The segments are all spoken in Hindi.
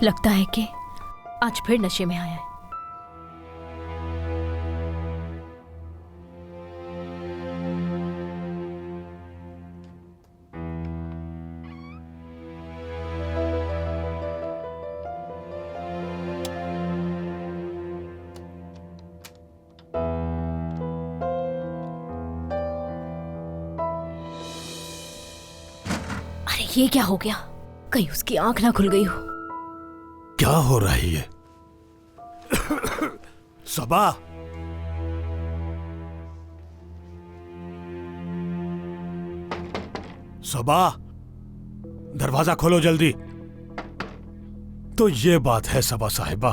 लगता है कि आज फिर नशे में आया है। अरे ये क्या हो गया? कहीं उसकी आंख ना खुल गई हो। क्या हो रहा है ये? सबा, सबा, दरवाजा खोलो जल्दी। तो ये बात है सबा साहिबा,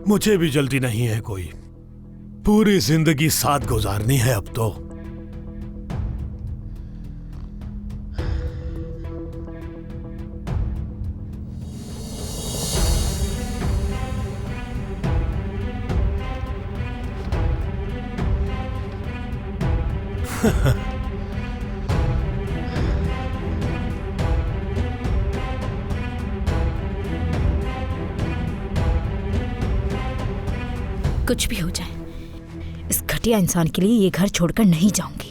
मुझे भी जल्दी नहीं है कोई। पूरी जिंदगी साथ गुजारनी है अब तो। कुछ भी हो जाए, इस घटिया इंसान के लिए ये घर छोड़कर नहीं जाऊंगी।